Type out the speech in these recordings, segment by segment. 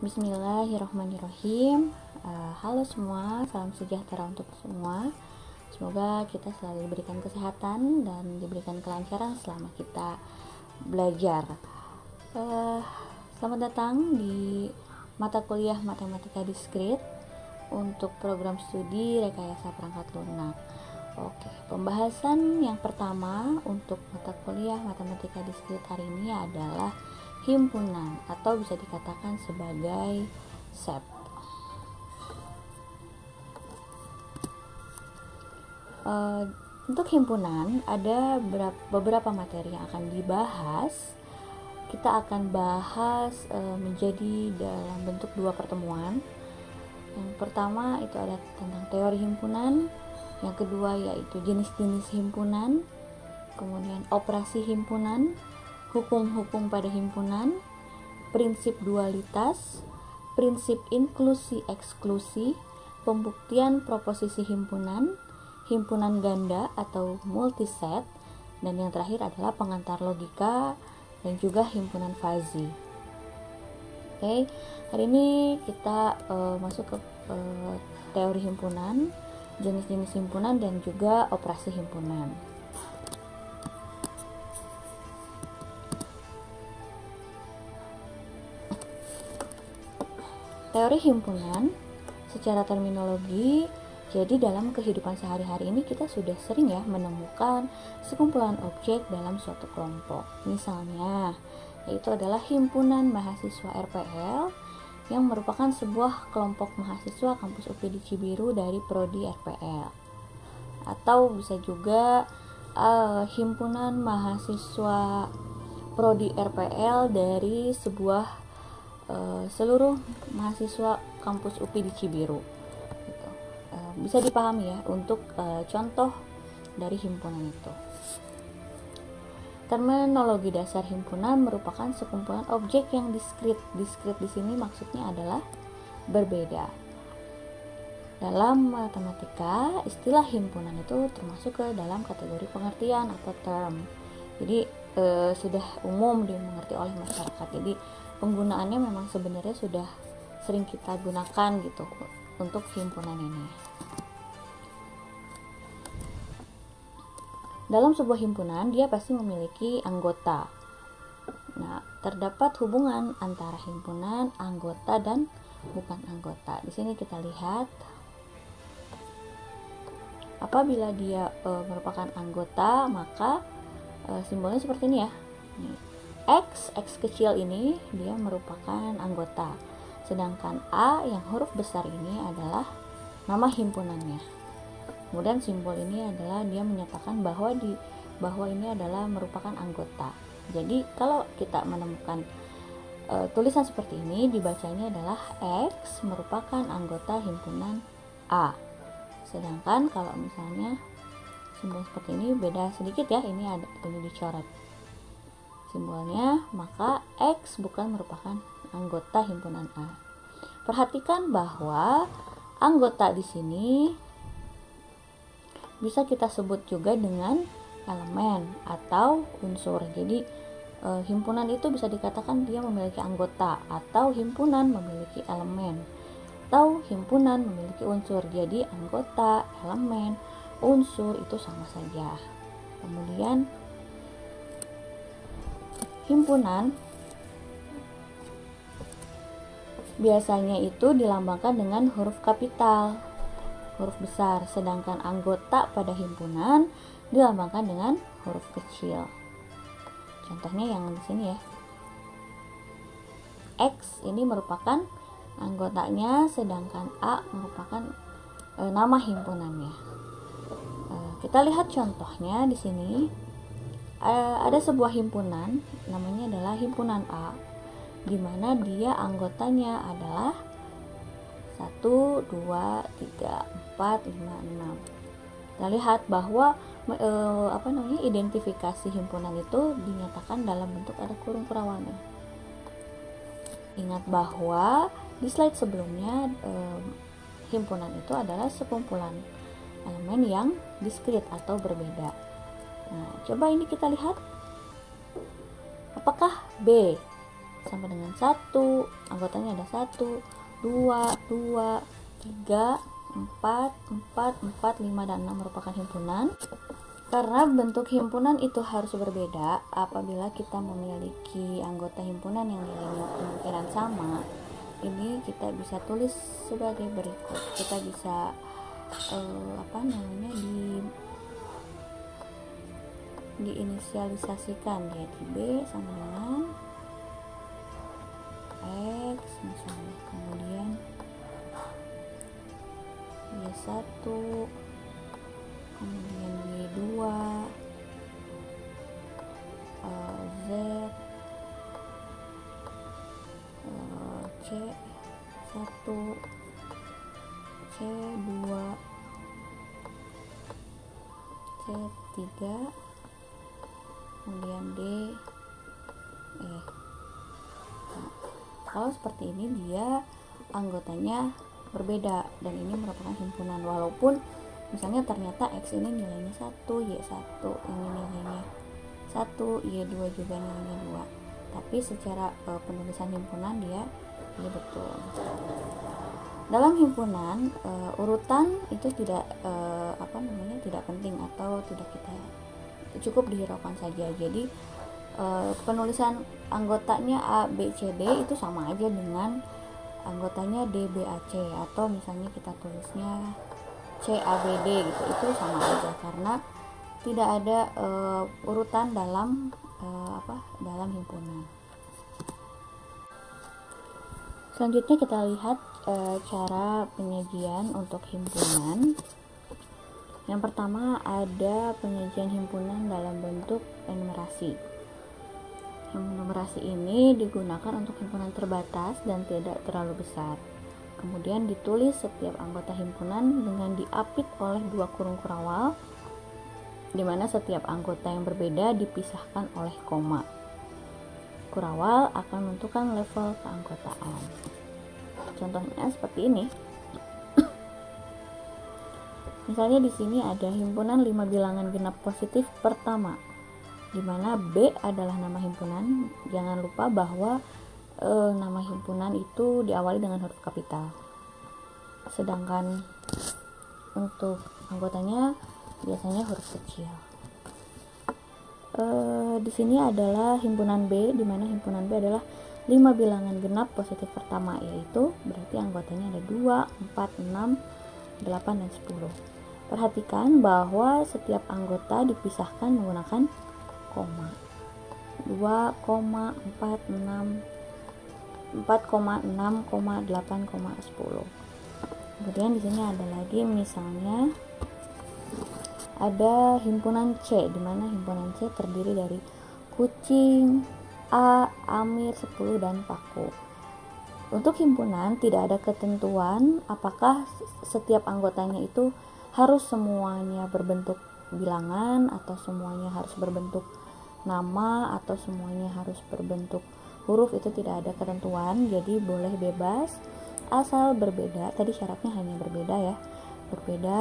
Bismillahirrahmanirrahim. Halo semua, salam sejahtera untuk semua. Semoga kita selalu diberikan kesehatan dan diberikan kelancaran selama kita belajar. Selamat datang di mata kuliah Matematika Diskrit untuk program studi Rekayasa Perangkat Lunak. Oke, pembahasan yang pertama untuk mata kuliah Matematika Diskrit hari ini adalah himpunan atau bisa dikatakan sebagai set. Untuk himpunan ada beberapa materi yang akan dibahas. Kita akan bahas menjadi dalam bentuk dua pertemuan. Yang pertama itu ada tentang teori himpunan, yang kedua yaitu jenis-jenis himpunan, kemudian operasi himpunan, hukum-hukum pada himpunan, prinsip dualitas, prinsip inklusi-eksklusi, pembuktian proposisi himpunan, himpunan ganda atau multiset, dan yang terakhir adalah pengantar logika dan juga himpunan fazi. Oke, hari ini kita masuk ke teori himpunan, jenis-jenis himpunan, dan juga operasi himpunan. Teori himpunan secara terminologi, jadi dalam kehidupan sehari-hari ini kita sudah sering ya menemukan sekumpulan objek dalam suatu kelompok. Misalnya, yaitu adalah himpunan mahasiswa RPL yang merupakan sebuah kelompok mahasiswa kampus UPI di Cibiru dari prodi RPL. Atau bisa juga himpunan mahasiswa prodi RPL dari sebuah seluruh mahasiswa kampus UPI di Cibiru gitu. Bisa dipahami ya untuk contoh dari himpunan itu. Terminologi dasar himpunan merupakan sekumpulan objek yang diskrit. Diskrit di sini maksudnya adalah berbeda. Dalam matematika, istilah himpunan itu termasuk ke dalam kategori pengertian atau term. Jadi sudah umum dimengerti oleh masyarakat. Jadi penggunaannya memang sebenarnya sudah sering kita gunakan gitu untuk himpunan ini. Dalam sebuah himpunan dia pasti memiliki anggota. Nah, terdapat hubungan antara himpunan, anggota, dan bukan anggota. Di sini kita lihat apabila dia merupakan anggota, maka simbolnya seperti ini ya. X kecil ini dia merupakan anggota, sedangkan A yang huruf besar ini adalah nama himpunannya. Kemudian simbol ini adalah dia menyatakan bahwa ini adalah merupakan anggota. Jadi kalau kita menemukan tulisan seperti ini, dibacanya adalah X merupakan anggota himpunan A. Sedangkan kalau misalnya simbol seperti ini beda sedikit ya, ini dicoret simbolnya, maka X bukan merupakan anggota himpunan A. Perhatikan bahwa anggota di sini bisa kita sebut juga dengan elemen atau unsur. Jadi himpunan itu bisa dikatakan dia memiliki anggota, atau himpunan memiliki elemen, atau himpunan memiliki unsur. Jadi anggota, elemen, unsur itu sama saja. Kemudian himpunan biasanya itu dilambangkan dengan huruf kapital, huruf besar, sedangkan anggota pada himpunan dilambangkan dengan huruf kecil. Contohnya yang di sini ya. X ini merupakan anggotanya, sedangkan A merupakan nama himpunannya. Kita lihat contohnya di sini. Ada sebuah himpunan namanya adalah himpunan A, di mana dia anggotanya adalah 1, 2, 3, 4, 5, 6. Kita lihat bahwa identifikasi himpunan itu dinyatakan dalam bentuk ada kurung perawangan. Ingat bahwa di slide sebelumnya himpunan itu adalah sekumpulan elemen yang diskrit atau berbeda. Nah, coba ini kita lihat apakah B sama dengan 1, anggotanya ada 1, 2, 3, 4, 5, dan 6 merupakan himpunan. Karena bentuk himpunan itu harus berbeda apabila kita memiliki anggota himpunan yang nilainya kemungkinan sama. Ini kita bisa tulis sebagai berikut. Kita bisa diinisialisasikan, yaitu B sama dengan X misalnya, kemudian Y1, kemudian Y2, Z, C1, C2, C3, kemudian D, E. Nah, kalau seperti ini dia anggotanya berbeda dan ini merupakan himpunan, walaupun misalnya ternyata X ini nilainya 1, Y1 ini nilainya 1, Y2 juga nilainya 2, tapi secara penulisan himpunan dia betul. Dalam himpunan urutan itu tidak tidak penting atau tidak kita cukup dihiraukan saja. Jadi penulisan anggotanya A, B, C, D itu sama aja dengan anggotanya D, B, A, C, atau misalnya kita tulisnya C, A, B, D gitu, itu sama aja karena tidak ada urutan dalam dalam himpunan. Selanjutnya kita lihat cara penyajian untuk himpunan. Yang pertama ada penyajian himpunan dalam bentuk enumerasi. Enumerasi ini digunakan untuk himpunan terbatas dan tidak terlalu besar. Kemudian ditulis setiap anggota himpunan dengan diapit oleh 2 kurung kurawal, di mana setiap anggota yang berbeda dipisahkan oleh koma. Kurawal akan menentukan level keanggotaan. Contohnya seperti ini. Misalnya di sini ada himpunan 5 bilangan genap positif pertama, di mana B adalah nama himpunan. Jangan lupa bahwa nama himpunan itu diawali dengan huruf kapital. Sedangkan untuk anggotanya biasanya huruf kecil. Di sini adalah himpunan B, di mana himpunan B adalah 5 bilangan genap positif pertama, yaitu berarti anggotanya ada 2, 4, 6, 8, dan 10. Perhatikan bahwa setiap anggota dipisahkan menggunakan koma. 2, 4, 6, 4,6, 8, 10. Kemudian di sini ada lagi misalnya ada himpunan C, di mana himpunan C terdiri dari kucing, A, Amir, 10, dan paku. Untuk himpunan tidak ada ketentuan apakah setiap anggotanya itu harus semuanya berbentuk bilangan atau semuanya harus berbentuk nama atau semuanya harus berbentuk huruf. Itu tidak ada ketentuan, jadi boleh bebas asal berbeda. Tadi syaratnya hanya berbeda ya, berbeda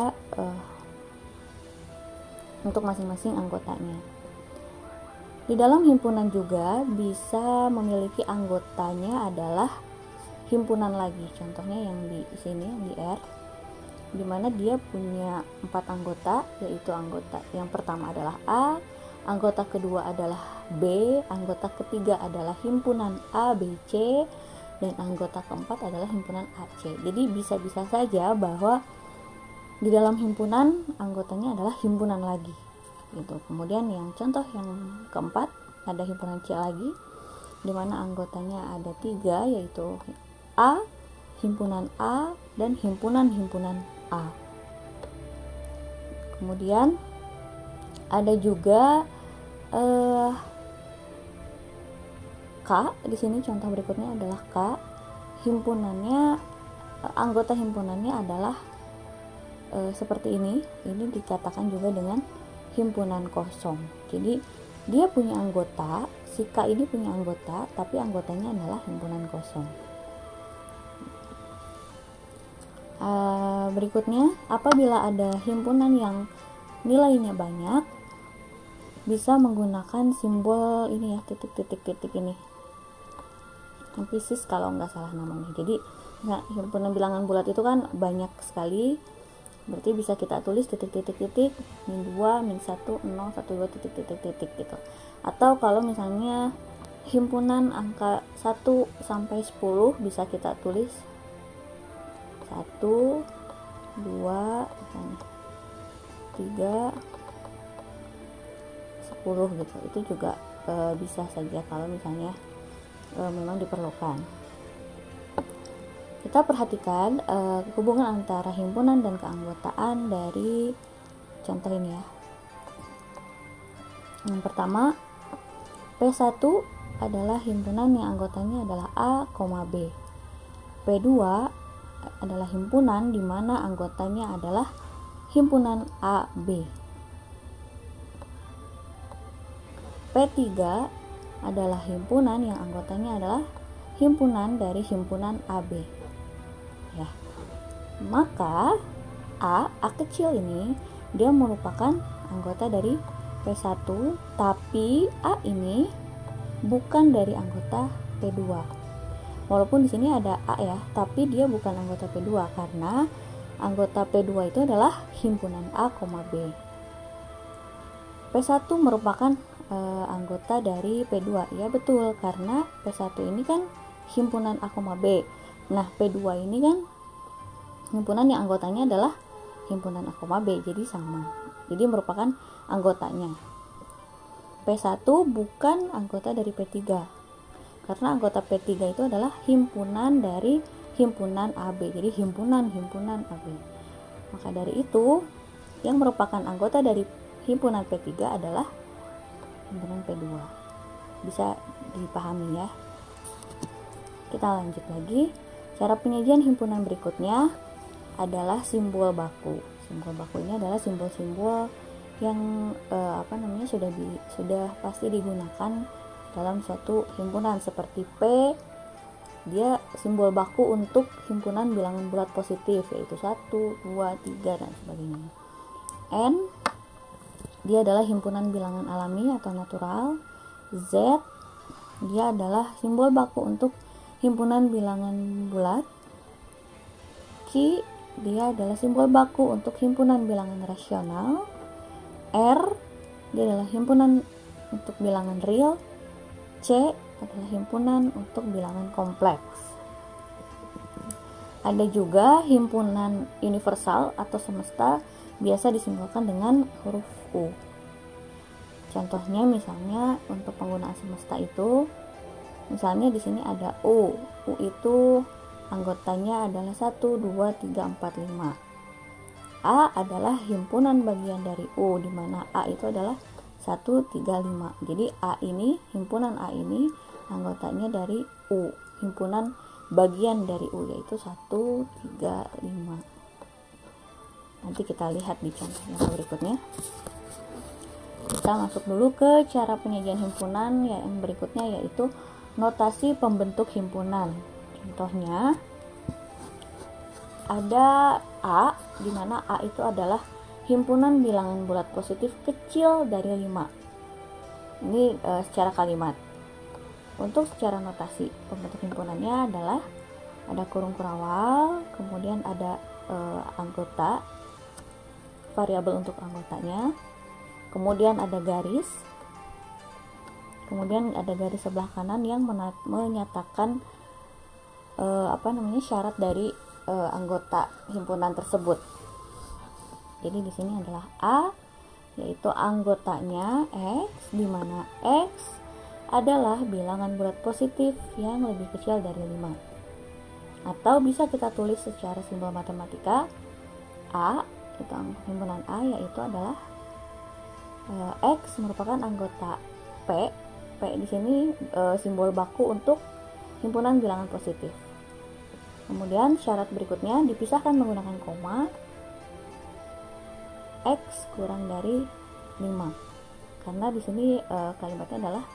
untuk masing-masing anggotanya. Di dalam himpunan juga bisa memiliki anggotanya adalah himpunan lagi. Contohnya yang di sini, yang di R, dimana dia punya 4 anggota, yaitu anggota yang pertama adalah A, anggota kedua adalah B, anggota ketiga adalah himpunan A, B, C, dan anggota keempat adalah himpunan AC. Jadi bisa-bisa saja bahwa di dalam himpunan anggotanya adalah himpunan lagi gitu. Kemudian yang contoh yang keempat ada himpunan C lagi, di mana anggotanya ada 3, yaitu A, himpunan A, dan himpunan A. Kemudian ada juga K. Di sini contoh berikutnya adalah K. Himpunannya, anggota himpunannya adalah seperti ini. Ini dikatakan juga dengan himpunan kosong. Jadi dia punya anggota, si K ini punya anggota, tapi anggotanya adalah himpunan kosong. Berikutnya, apabila ada himpunan yang nilainya banyak, bisa menggunakan simbol ini ya, titik-titik ini. amfisis kalau nggak salah namanya. Jadi himpunan bilangan bulat itu kan banyak sekali, berarti bisa kita tulis titik-titik-titik, min 2, min 1, 0, 1, 2, titik-titik-titik gitu. Atau kalau misalnya himpunan angka 1 sampai 10 bisa kita tulis 1, 2, 3, 10 gitu. Itu juga bisa saja kalau misalnya memang diperlukan. Kita perhatikan hubungan antara himpunan dan keanggotaan dari contoh ini ya. Yang pertama, P1 adalah himpunan yang anggotanya adalah A, B. P2 adalah himpunan di mana anggotanya adalah himpunan A, B. P3 adalah himpunan yang anggotanya adalah himpunan dari himpunan AB. Ya. Maka A kecil ini dia merupakan anggota dari P1, tapi A ini bukan dari anggota P2. Walaupun di sini ada A ya, tapi dia bukan anggota P2 karena anggota P2 itu adalah himpunan A, B. P1 merupakan anggota dari P2. Ya betul, karena P1 ini kan himpunan A, B. Nah, P2 ini kan himpunan yang anggotanya adalah himpunan A, B, jadi sama. Jadi merupakan anggotanya. P1 bukan anggota dari P3. Karena anggota P3 itu adalah himpunan dari himpunan AB. Jadi himpunan AB. Maka dari itu, yang merupakan anggota dari himpunan P3 adalah himpunan P2. Bisa dipahami ya. Kita lanjut lagi. Cara penyajian himpunan berikutnya adalah simbol baku. Simbol baku ini adalah simbol-simbol yang sudah pasti digunakan dalam suatu himpunan. Seperti P, dia simbol baku untuk himpunan bilangan bulat positif, yaitu 1, 2, 3 dan sebagainya. N, dia adalah himpunan bilangan alami atau natural. Z, dia adalah simbol baku untuk himpunan bilangan bulat. Q, dia adalah simbol baku untuk himpunan bilangan rasional. R, dia adalah himpunan untuk bilangan real. C adalah himpunan untuk bilangan kompleks. Ada juga himpunan universal atau semesta, biasa disimbolkan dengan huruf U. Contohnya misalnya untuk penggunaan semesta itu, misalnya di sini ada U. U itu anggotanya adalah 1, 2, 3, 4, 5. A adalah himpunan bagian dari U, di mana A itu adalah 1, 3, 5. Jadi A ini, himpunan A ini anggotanya dari U, himpunan bagian dari U, yaitu 1, 3, 5. Nanti kita lihat di contoh yang berikutnya. Kita masuk dulu ke cara penyajian himpunan yang berikutnya, yaitu notasi pembentuk himpunan. Contohnya ada A, di mana A itu adalah himpunan bilangan bulat positif kecil dari 5. Ini secara kalimat. Untuk secara notasi pembentuk himpunannya adalah ada kurung kurawal, kemudian ada anggota, variabel untuk anggotanya, kemudian ada garis, kemudian ada garis sebelah kanan yang menyatakan syarat dari anggota himpunan tersebut. Jadi di sini adalah A, yaitu anggotanya X, di mana X adalah bilangan bulat positif yang lebih kecil dari 5. Atau bisa kita tulis secara simbol matematika, A itu himpunan A, yaitu adalah X merupakan anggota P. P di sini simbol baku untuk himpunan bilangan positif. Kemudian syarat berikutnya dipisahkan menggunakan koma. X kurang dari 5. Karena di sini kalimatnya adalah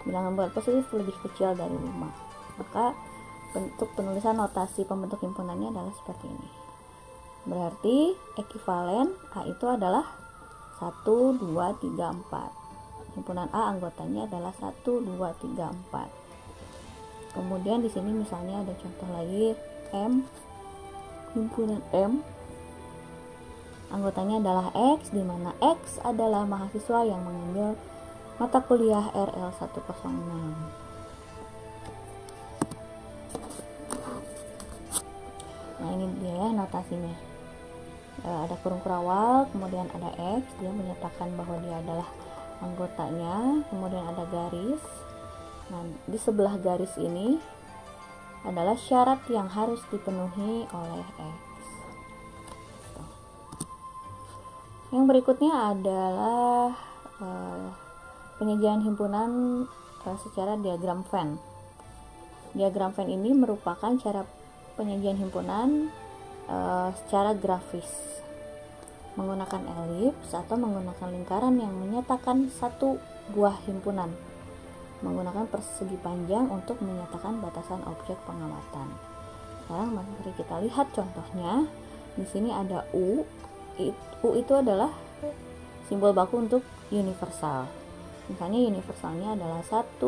bilangan bulat positif lebih kecil dari 5. Maka bentuk penulisan notasi pembentuk himpunannya adalah seperti ini. Berarti ekivalen A itu adalah 1, 2, 3, 4. Himpunan A anggotanya adalah 1, 2, 3, 4. Kemudian di sini misalnya ada contoh lagi M, himpunan M, anggotanya adalah X, di mana X adalah mahasiswa yang mengambil mata kuliah RL 106. Nah, ini dia ya notasinya. Ada kurung kurawal, kemudian ada X, dia menyatakan bahwa dia adalah anggotanya, kemudian ada garis. Nah, di sebelah garis ini adalah syarat yang harus dipenuhi oleh X. Yang berikutnya adalah penyajian himpunan secara diagram Venn. Diagram Venn ini merupakan cara penyajian himpunan secara grafis menggunakan elips atau menggunakan lingkaran yang menyatakan satu buah himpunan, menggunakan persegi panjang untuk menyatakan batasan objek pengamatan. Sekarang mari kita lihat contohnya. Di sini ada U. U itu adalah simbol baku untuk universal. Misalnya universalnya adalah 1,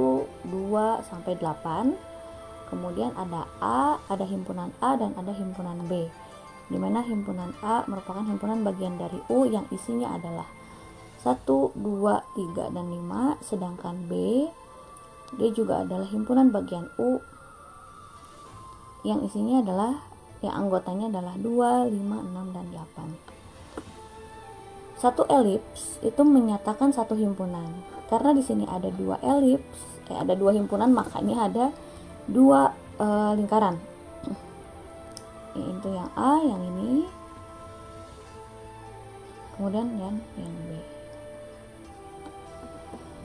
2, sampai 8. Kemudian ada A, ada himpunan A dan ada himpunan B. Di mana himpunan A merupakan himpunan bagian dari U yang isinya adalah 1, 2, 3, dan 5. Sedangkan B, dia juga adalah himpunan bagian U yang isinya adalah, yang anggotanya adalah 2, 5, 6, dan 8. Satu elips itu menyatakan satu himpunan. Karena di sini ada dua elips, ada dua himpunan, makanya ada dua lingkaran. Itu yang A, yang ini, kemudian yang B.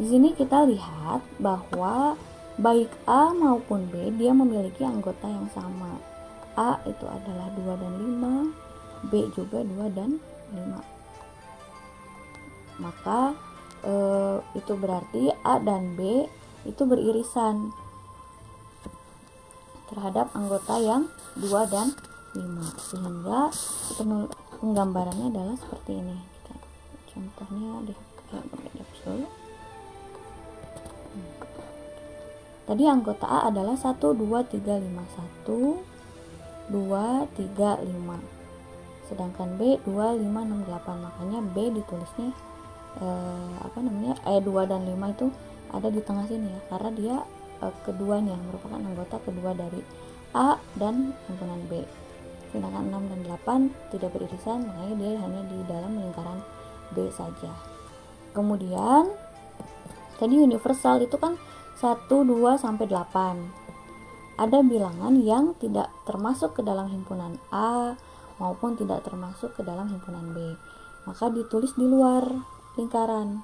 Di sini kita lihat bahwa baik A maupun B dia memiliki anggota yang sama. A itu adalah 2 dan 5, B juga 2 dan 5. Maka itu berarti A dan B itu beririsan terhadap anggota yang 2 dan 5, sehingga penggambarannya adalah seperti ini. Contohnya pakai caps dulu. Tadi anggota A adalah 1, 2, 3, 5, 1, 2, 3, 5. Sedangkan B 2, 5, 6, 8. Makanya B ditulisnya 2 dan 5 itu ada di tengah sini ya, karena dia keduanya merupakan anggota kedua dari A dan himpunan B. Sedangkan 6 dan 8 tidak beririsan, makanya dia hanya di dalam lingkaran B saja. Kemudian tadi universal itu kan 1, 2, sampai 8. Ada bilangan yang tidak termasuk ke dalam himpunan A maupun tidak termasuk ke dalam himpunan B. Maka ditulis di luar lingkaran,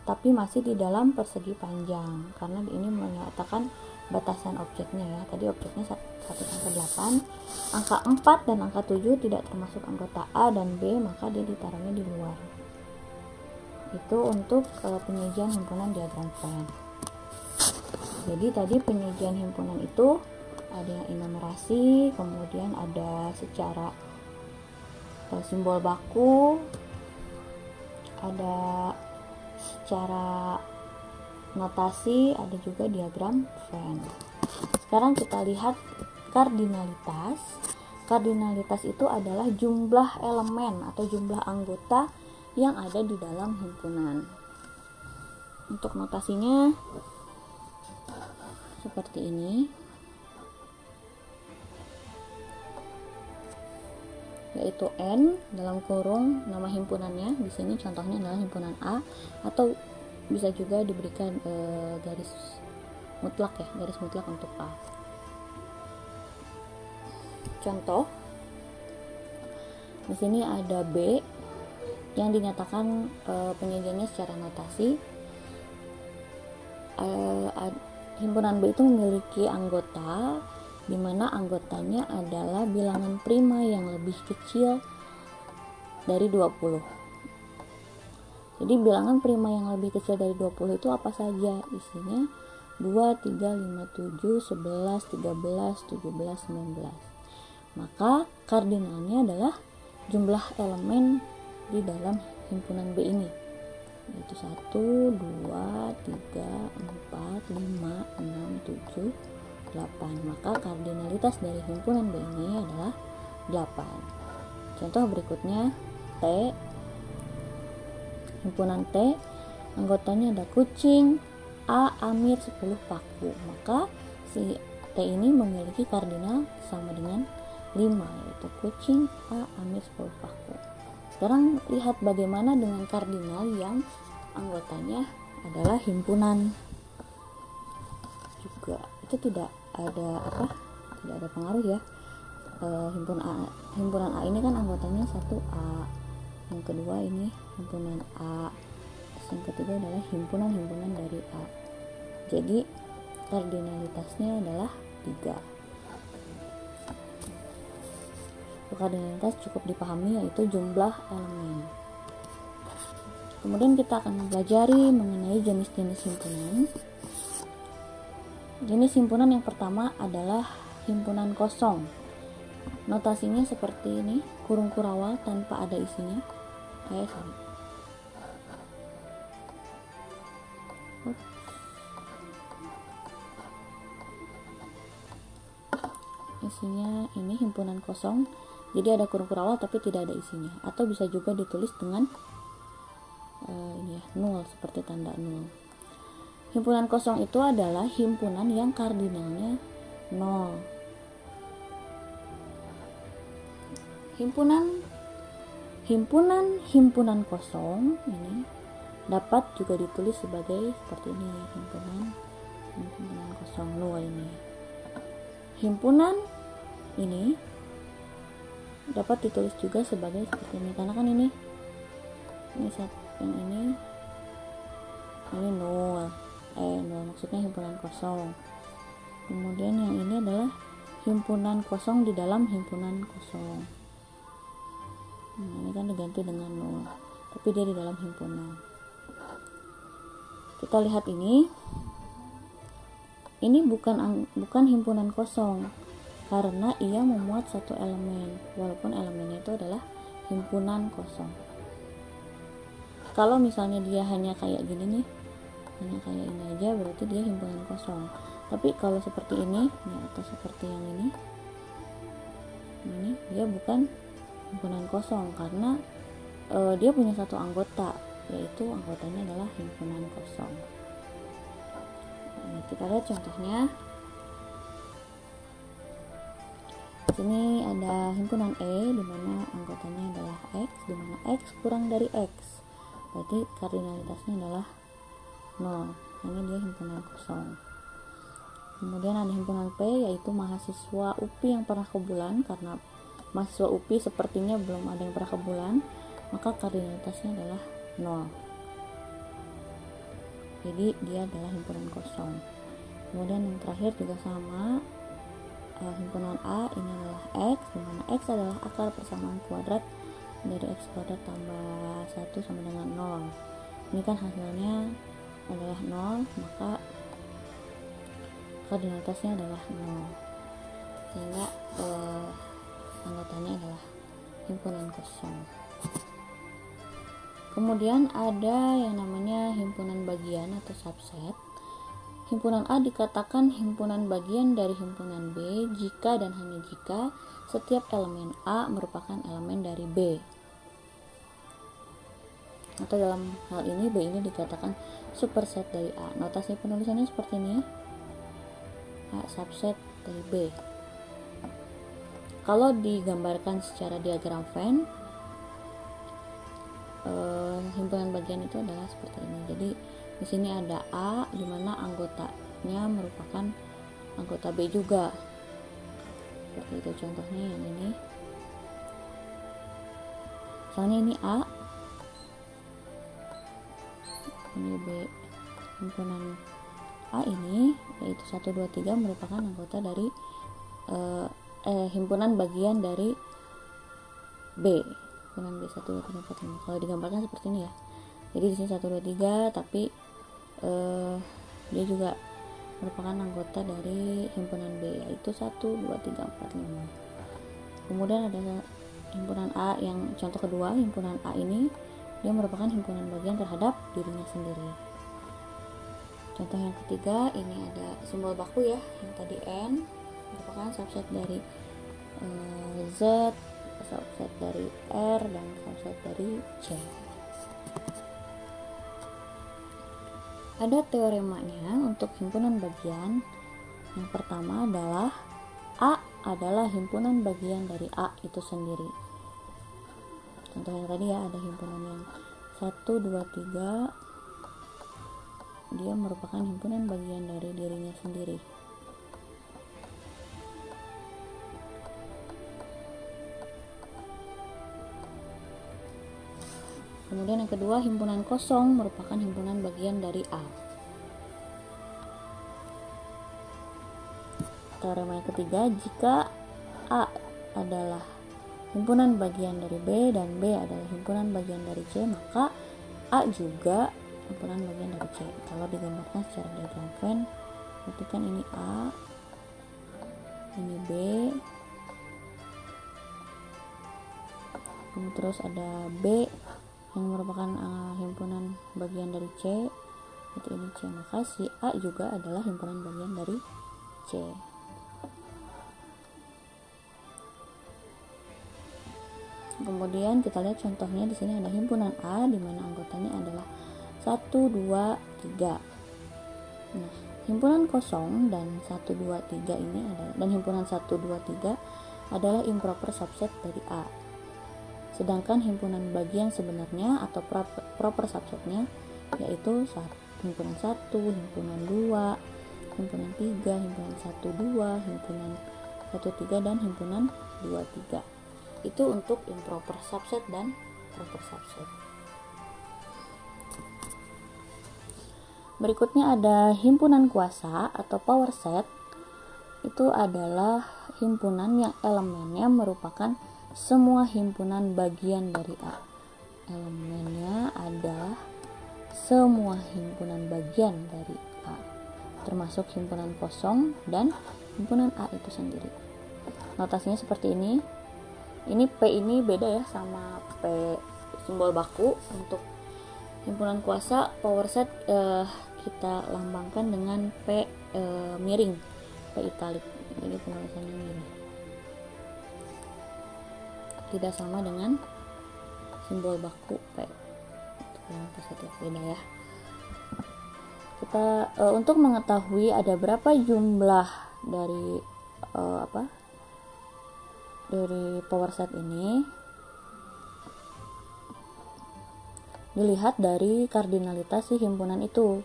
tapi masih di dalam persegi panjang, karena ini menyatakan batasan objeknya ya. Tadi objeknya 1 sampai 8. Angka 4 dan angka 7 tidak termasuk anggota A dan B, maka dia ditaruhnya di luar. Itu untuk penyajian himpunan diagram Venn. Jadi tadi penyajian himpunan itu ada yang enumerasi, kemudian ada secara simbol baku, ada secara notasi, ada juga diagram Venn. Sekarang kita lihat kardinalitas. Kardinalitas itu adalah jumlah elemen atau jumlah anggota yang ada di dalam himpunan. Untuk notasinya seperti ini, yaitu N dalam kurung nama himpunannya. Di sini contohnya adalah himpunan A, atau bisa juga diberikan garis mutlak ya, garis mutlak untuk A. Contoh, di sini ada B yang dinyatakan penyajiannya secara notasi. Himpunan B itu memiliki anggota di mana anggotanya adalah bilangan prima yang lebih kecil dari 20. Jadi bilangan prima yang lebih kecil dari 20 itu apa saja? Isinya 2, 3, 5, 7, 11, 13, 17, 19. Maka kardinalnya adalah jumlah elemen di dalam himpunan B ini, yaitu 1, 2, 3, 4, 5, 6, 7, 8. Maka kardinalitas dari himpunan B ini adalah 8. Contoh berikutnya T. Himpunan T, anggotanya ada kucing, A, Amir, 10 paku. Maka si T ini memiliki kardinal sama dengan 5, yaitu kucing, A, Amir, 10 paku. Sekarang lihat bagaimana dengan kardinal yang anggotanya adalah himpunan juga. Itu tidak ada pengaruh ya. Himpunan A ini kan anggotanya 1A, yang kedua ini himpunan A, yang ketiga adalah himpunan dari A. Jadi kardinalitasnya adalah 3. Kardinalitas cukup dipahami, yaitu jumlah elemen. Kemudian kita akan mempelajari mengenai jenis-jenis himpunan. Jenis himpunan yang pertama adalah himpunan kosong. Notasinya seperti ini, kurung kurawal tanpa ada isinya, kayak sama. Isinya ini himpunan kosong, jadi ada kurung kurawal tapi tidak ada isinya, atau bisa juga ditulis dengan ini ya, 0, seperti tanda 0. Himpunan kosong itu adalah himpunan yang kardinalnya 0. Himpunan kosong ini dapat juga ditulis sebagai seperti ini, himpunan kosong 0 ini. Himpunan ini dapat ditulis juga sebagai seperti ini, karena kan ini yang ini 0, maksudnya himpunan kosong. Kemudian yang ini adalah himpunan kosong di dalam himpunan kosong. Nah, ini kan diganti dengan 0, tapi dia di dalam himpunan. Kita lihat ini bukan himpunan kosong, karena ia memuat satu elemen, walaupun elemennya itu adalah himpunan kosong. Kalau misalnya dia hanya kayak gini nih, hanya kayak ini aja, berarti dia himpunan kosong. Tapi kalau seperti ini atau seperti yang ini dia bukan himpunan kosong, karena dia punya satu anggota, yaitu anggotanya adalah himpunan kosong. Kita lihat contohnya. Di sini ada himpunan E, di mana anggotanya adalah X, di mana X kurang dari X, berarti kardinalitasnya adalah 0. Ini dia himpunan kosong. Kemudian ada himpunan P, yaitu mahasiswa UPI yang pernah ke bulan. Karena mahasiswa UPI sepertinya belum ada yang pernah ke bulan, maka kardinalitasnya adalah 0. Jadi dia adalah himpunan kosong. Kemudian yang terakhir juga sama, himpunan A ini adalah X, dimana X adalah akar persamaan kuadrat dari X kuadrat tambah 1 sama dengan 0. Ini kan hasilnya adalah 0, maka kardinalitasnya adalah 0, sehingga anggotanya adalah himpunan kosong. Kemudian ada yang namanya himpunan bagian atau subset. Himpunan A dikatakan himpunan bagian dari himpunan B jika dan hanya jika setiap elemen A merupakan elemen dari B. Atau dalam hal ini B ini dikatakan superset dari A. Notasi penulisannya seperti ini, A subset dari B. Kalau digambarkan secara diagram Venn, himpunan bagian itu adalah seperti ini. Jadi di sini ada A, di mana anggotanya merupakan anggota B juga. Seperti itu contohnya yang ini. Misalnya ini A, ini B. Himpunan A ini yaitu 1, 2, 3 merupakan anggota dari himpunan bagian dari B. Himpunan B 1, 2, 3, 4, 5. Kalau digambarkan seperti ini ya. Jadi di sini 1, 2, 3, tapi dia juga merupakan anggota dari himpunan B, yaitu 1, 2, 3, 4, 5. Kemudian ada himpunan A yang contoh kedua. Himpunan A ini dia merupakan himpunan bagian terhadap dirinya sendiri. Contoh yang ketiga, ini ada simbol baku ya, yang tadi N merupakan subset dari Z, subset dari R, dan subset dari C. Ada teoremanya untuk himpunan bagian. Yang pertama adalah A adalah himpunan bagian dari A itu sendiri. Contoh yang tadi ya, ada himpunan yang 1, 2, 3, dia merupakan himpunan bagian dari dirinya sendiri. Kemudian yang kedua, himpunan kosong merupakan himpunan bagian dari A. Teorema yang ketiga, jika A adalah himpunan bagian dari B dan B adalah himpunan bagian dari C, maka A juga himpunan bagian dari C. Kalau digambarkan secara diagram Venn, berarti kan ini A, ini B, ini terus ada B yang merupakan himpunan bagian dari C, berarti ini C, maka si A juga adalah himpunan bagian dari C. Kemudian kita lihat contohnya, di sini ada himpunan A di mana anggotanya adalah 1, 2, 3. Nah, himpunan kosong dan 1, 2, 3 ini adalah, dan himpunan 1, 2, 3 adalah improper subset dari A. Sedangkan himpunan bagian sebenarnya atau proper subsetnya yaitu himpunan 1, himpunan 2, himpunan 3, himpunan 1, 2, himpunan 1, 3, dan himpunan 2, 3. Itu untuk improper subset dan proper subset. Berikutnya ada himpunan kuasa atau power set. Itu adalah himpunan yang elemennya merupakan semua himpunan bagian dari A. Elemennya adalah semua himpunan bagian dari A, termasuk himpunan kosong dan himpunan A itu sendiri. Notasinya seperti ini. Ini P ini beda ya sama P simbol baku. Untuk himpunan kuasa power set kita lambangkan dengan P miring, P italik. Jadi penulisannya miring. Tidak sama dengan simbol baku P. Yang positif beda ya. Kita untuk mengetahui ada berapa jumlah dari dari power set ini, dilihat dari kardinalitas si himpunan itu.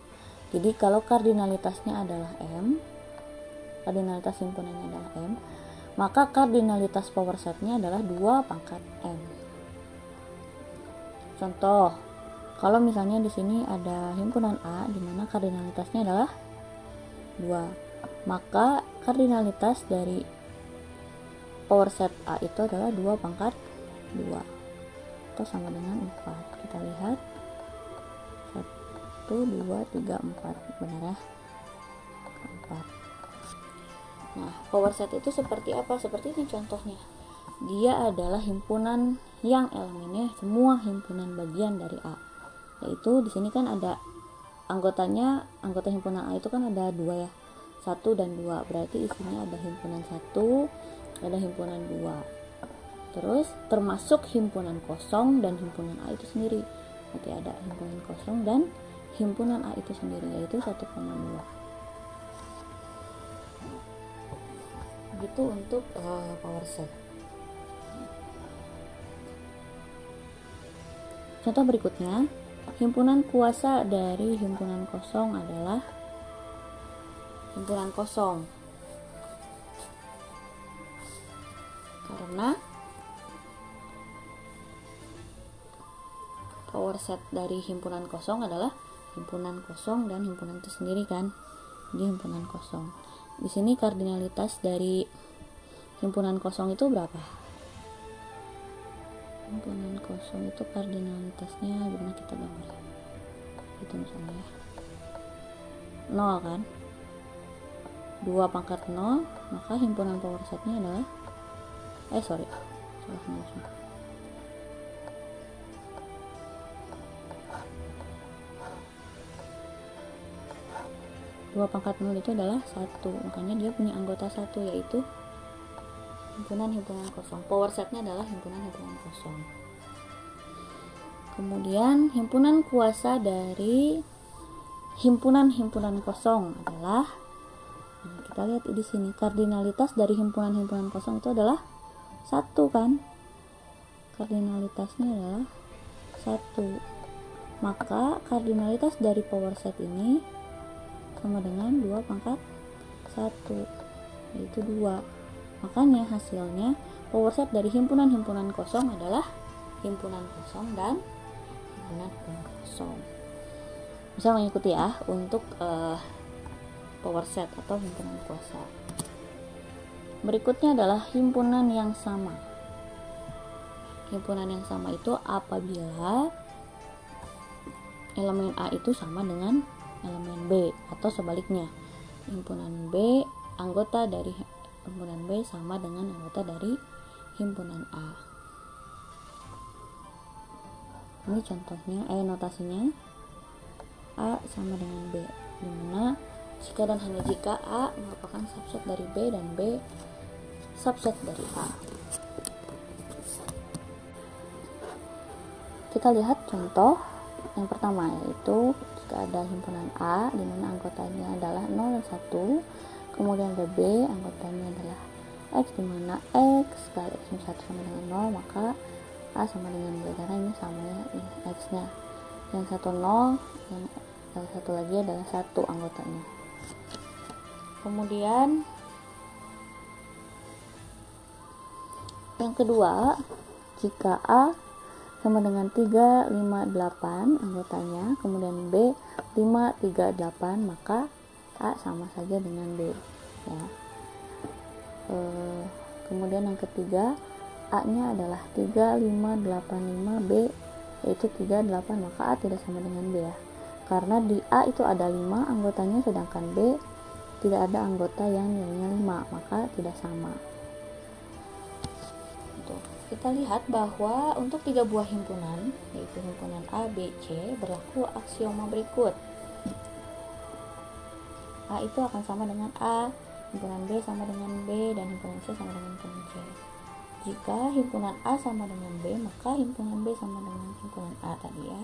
Jadi kalau kardinalitasnya adalah M, kardinalitas himpunannya adalah M, maka kardinalitas power setnya adalah 2 pangkat M. Contoh, kalau misalnya di sini ada himpunan A di mana kardinalitasnya adalah 2, maka kardinalitas dari power set A itu adalah 2 pangkat 2 atau sama dengan 4. Kita lihat 1, 2, 3, 4, benar ya, 4. Nah, power set itu seperti apa? Seperti ini contohnya. Dia adalah himpunan yang elemennya semua himpunan bagian dari A. Yaitu di sini kan ada anggotanya, anggota himpunan A itu kan ada 2 ya, 1 dan 2. Berarti isinya ada himpunan 1, ada himpunan 2. Terus termasuk himpunan kosong dan himpunan A itu sendiri. Nanti ada himpunan kosong dan himpunan A itu sendiri, yaitu 1,2. Begitu untuk power set. Contoh berikutnya, himpunan kuasa dari himpunan kosong adalah himpunan kosong. Karena power set dari himpunan kosong adalah himpunan kosong dan himpunan itu sendiri kan. Jadi himpunan kosong. Di sini kardinalitas dari himpunan kosong itu berapa? Himpunan kosong itu kardinalitasnya gimana kita gambar? Itu misalnya ya. 0 kan? 2 pangkat 0, maka himpunan power setnya adalah salah nulisnya. 2 pangkat 0 itu adalah 1, makanya dia punya anggota 1, yaitu himpunan-himpunan kosong. Power setnya adalah himpunan-himpunan kosong. Kemudian himpunan kuasa dari himpunan-himpunan kosong adalah, kita lihat di sini, kardinalitas dari himpunan-himpunan kosong itu adalah 1 kan, kardinalitasnya adalah 1, maka kardinalitas dari power set ini sama dengan 2 pangkat 1, yaitu 2. Makanya hasilnya power set dari himpunan-himpunan kosong adalah himpunan kosong dan himpunan kosong. Bisa mengikuti ya untuk power set atau himpunan kuasa. Berikutnya adalah himpunan yang sama. Himpunan yang sama itu apabila elemen A itu sama dengan elemen B, atau sebaliknya, himpunan B, anggota dari himpunan B sama dengan anggota dari himpunan A. Ini contohnya, notasinya A sama dengan B, dimana jika dan hanya jika A merupakan subset dari B dan B subset dari A. Kita lihat contoh yang pertama, yaitu jika ada himpunan A di mana anggotanya adalah 0 dan 1, kemudian ada B, anggotanya adalah X, di mana X kali X-1 sama dengan 0, maka A sama dengan B, karena ini sama ya, ini X-nya. Yang satu 0, yang satu lagi adalah 1 anggotanya. Kemudian yang kedua, jika A sama dengan 3, 5, 8 anggotanya, kemudian B 5, 3, 8, maka A sama saja dengan B ya. Kemudian yang ketiga, A nya adalah 3, 5, 8, 5, B yaitu 3, 8, maka A tidak sama dengan B ya, karena di A itu ada 5 anggotanya, sedangkan B tidak ada anggota yang nilainya 5, maka tidak sama. Kita lihat bahwa untuk 3 buah himpunan, yaitu himpunan A, B, C, berlaku aksioma berikut. A itu akan sama dengan A, himpunan B sama dengan B, dan himpunan C sama dengan himpunan C. Jika himpunan A sama dengan B, maka himpunan B sama dengan himpunan A tadi ya.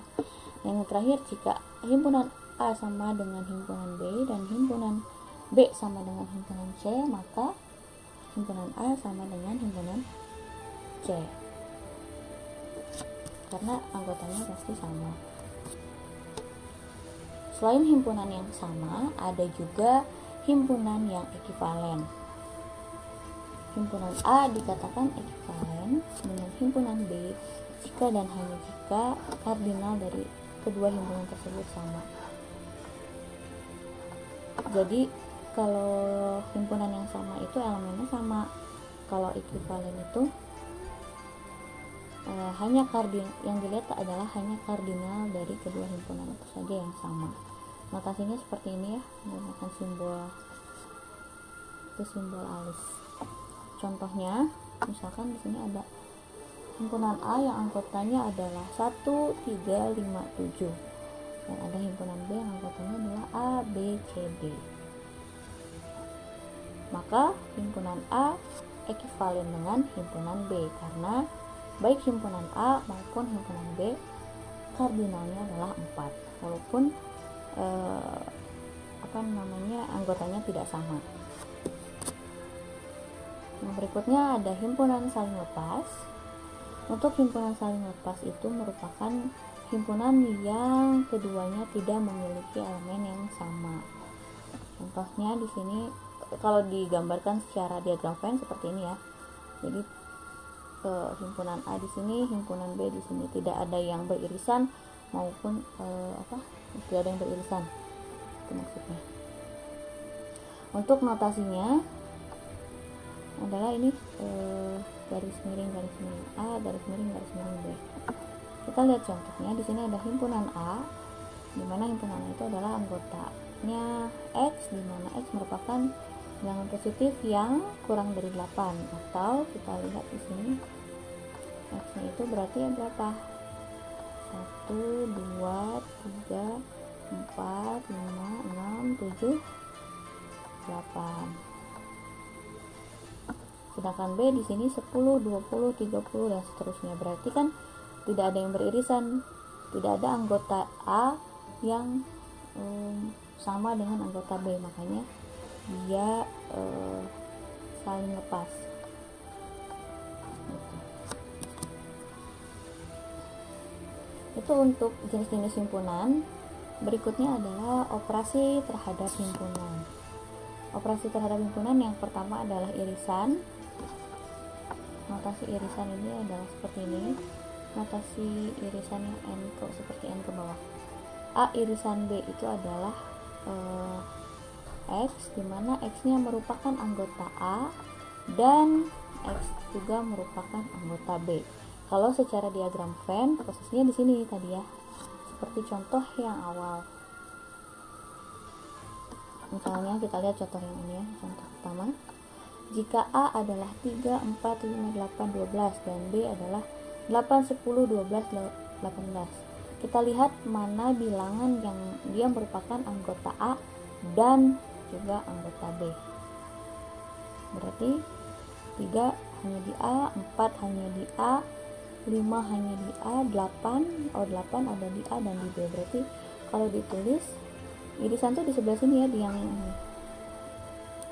Yang terakhir, jika himpunan A sama dengan himpunan B dan himpunan B sama dengan himpunan C, maka himpunan A sama dengan himpunan C, karena anggotanya pasti sama. Selain himpunan yang sama, ada juga himpunan yang ekivalen. Himpunan A dikatakan ekivalen dengan himpunan B jika dan hanya jika kardinal dari kedua himpunan tersebut sama. Jadi kalau himpunan yang sama itu elemennya sama. Kalau ekivalen itu hanya yang dilihat adalah hanya kardinal dari kedua himpunan itu saja yang sama. Notasinya seperti ini ya, menggunakan simbol alis. Contohnya, misalkan di sini ada himpunan A yang anggotanya adalah 1, 3, 5, 7, dan ada himpunan B yang anggotanya adalah A, B, C, D. Maka himpunan A ekivalen dengan himpunan B, karena baik himpunan A maupun himpunan B kardinalnya adalah 4, walaupun anggotanya tidak sama. Yang berikutnya ada himpunan saling lepas. Untuk himpunan saling lepas itu merupakan himpunan yang keduanya tidak memiliki elemen yang sama. Contohnya di sini kalau digambarkan secara diagram Venn seperti ini ya. Jadi himpunan A di sini, himpunan B di sini, tidak ada yang beririsan maupun tidak ada yang beririsan. Itu maksudnya. Untuk notasinya adalah ini garis miring A, garis miring B. Kita lihat contohnya. Di sini ada himpunan A, di mana himpunan A itu adalah anggotanya X, di mana X merupakan bilangan positif yang kurang dari 8, atau kita lihat di sini X-nya itu berarti berapa? 1, 2, 3, 4, 5, 6, 7, 8. Sedangkan B di sini 10, 20, 30 dan seterusnya. Berarti kan tidak ada yang beririsan, tidak ada anggota A yang sama dengan anggota B, makanya dia saling lepas. Itu untuk jenis-jenis himpunan. Berikutnya adalah operasi terhadap himpunan. Operasi terhadap himpunan yang pertama adalah irisan. Notasi irisan ini adalah seperti ini. Notasi irisan yang seperti N ke bawah. A irisan B itu adalah X, dimana X-nya merupakan anggota A dan X juga merupakan anggota B. Kalau secara diagram Venn, posisinya di sini tadi ya, seperti contoh yang awal. Misalnya kita lihat contoh yang ini ya, contoh pertama. Jika A adalah 3, 4, 5, 8, 12 dan B adalah 8, 10, 12, 18. Kita lihat mana bilangan yang dia merupakan anggota A dan juga anggota B. Berarti 3 hanya di A, 4 hanya di A, 5 hanya di A, 8 ada di A dan di B. Berarti kalau ditulis irisan tuh di sebelah sini ya, di yang ini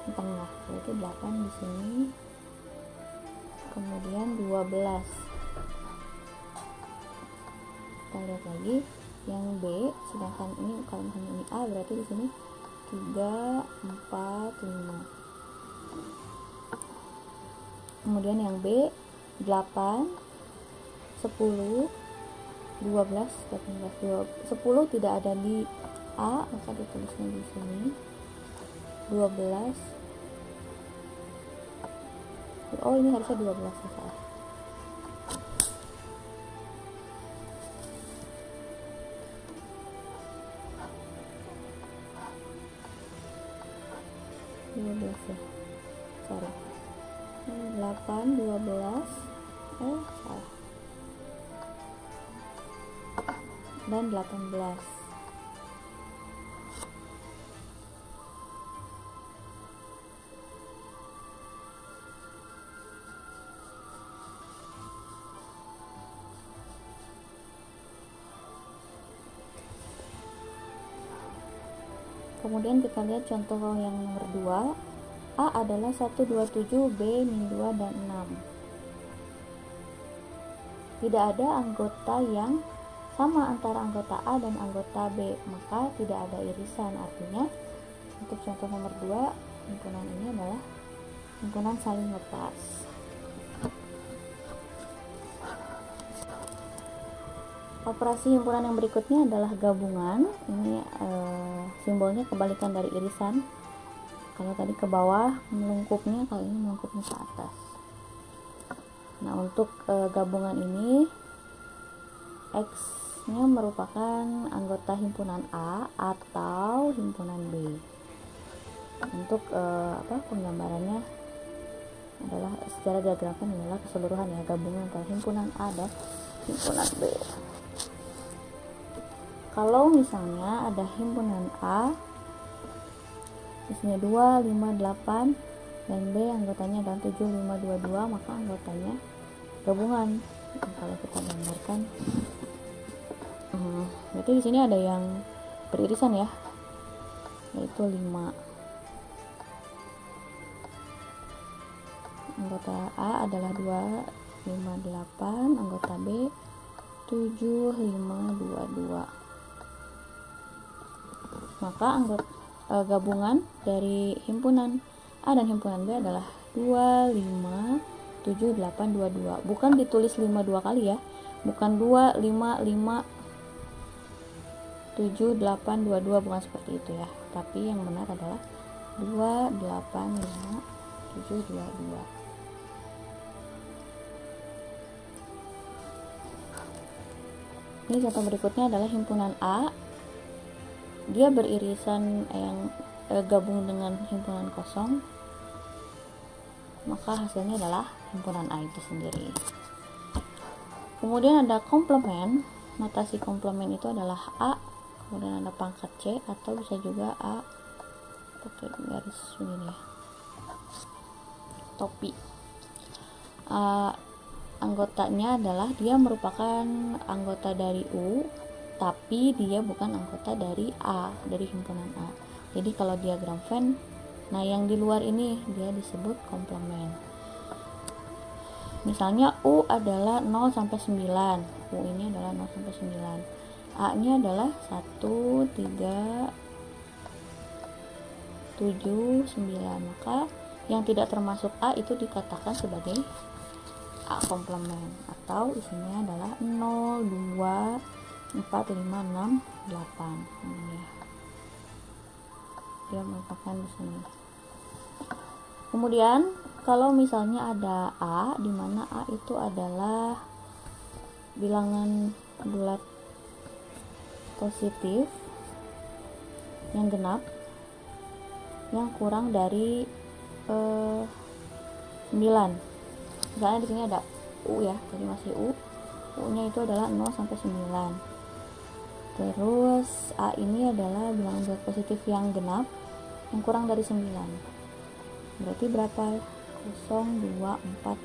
di tengah. Berarti 8 di sini, kemudian 12. Kita lihat lagi yang B, sedangkan ini kalau hanya ini A, berarti di sini 3, 4, 5. Kemudian yang B 8, 10, 12, 18, 10 tidak ada di A, maka ditulisnya di sini. 12. Oh, ini harusnya 12 ya, salah. Ya. Sorry. 8, 12. Salah. Dan 18. Kemudian kita lihat contoh yang nomor 2. A adalah 1, 2, 7, B, min 2, dan 6. Tidak ada anggota yang sama antara anggota A dan anggota B, maka tidak ada irisan. Artinya untuk contoh nomor 2, himpunan ini adalah himpunan saling lepas. Operasi himpunan yang berikutnya adalah gabungan. Ini simbolnya kebalikan dari irisan. Kalau tadi ke bawah melengkupnya, kalau ini melengkupnya ke atas. Nah, untuk gabungan ini X-nya merupakan anggota himpunan A atau himpunan B. Untuk penggambarannya adalah secara diagramkan adalah keseluruhan ya, gabungan antara himpunan A dan himpunan B. Kalau misalnya ada himpunan A, isinya 2, 5, 8, dan B anggotanya adalah 7, 5, 2, 2, maka anggotanya gabungan. Kalau kita gambarkan, berarti di sini ada yang beririsan ya, yaitu 5. Anggota A adalah 2, 5, 8, anggota B 7, 5, 2, 2. Maka anggota gabungan dari himpunan A dan himpunan B adalah 2, 5, 7, 8, 2, 2. Bukan ditulis 5 2 kali ya, bukan 2, 5, 5, 7, 8, 2, 2, bukan seperti itu ya, tapi yang benar adalah 2, 8, 5, 7, 2, 2. Ini contoh berikutnya adalah himpunan A. Dia beririsan yang gabung dengan himpunan kosong, maka hasilnya adalah himpunan A itu sendiri. Kemudian ada komplement. Notasi komplement itu adalah A, kemudian ada pangkat C, atau bisa juga A pakai garis begini ya, topi. Anggotanya adalah dia merupakan anggota dari U, tapi dia bukan anggota dari A, dari himpunan A. Jadi kalau diagram Venn, nah yang di luar ini dia disebut komplement. Misalnya U adalah 0 sampai 9. U ini adalah 0 sampai 9. A-nya adalah 1, 3, 7, 9. Maka yang tidak termasuk A itu dikatakan sebagai A komplement, atau isinya adalah 0, 2, 4, 5, 6, 8. Ini ya. Dia merupakan di sini. Kemudian kalau misalnya ada A, di mana A itu adalah bilangan bulat positif yang genap, yang kurang dari 9. Misalnya di sini ada U ya, jadi masih U. U-nya itu adalah 0 sampai 9. Terus A ini adalah bilangan bulat positif yang genap, yang kurang dari 9. Berarti berapa? 0, 2, 4,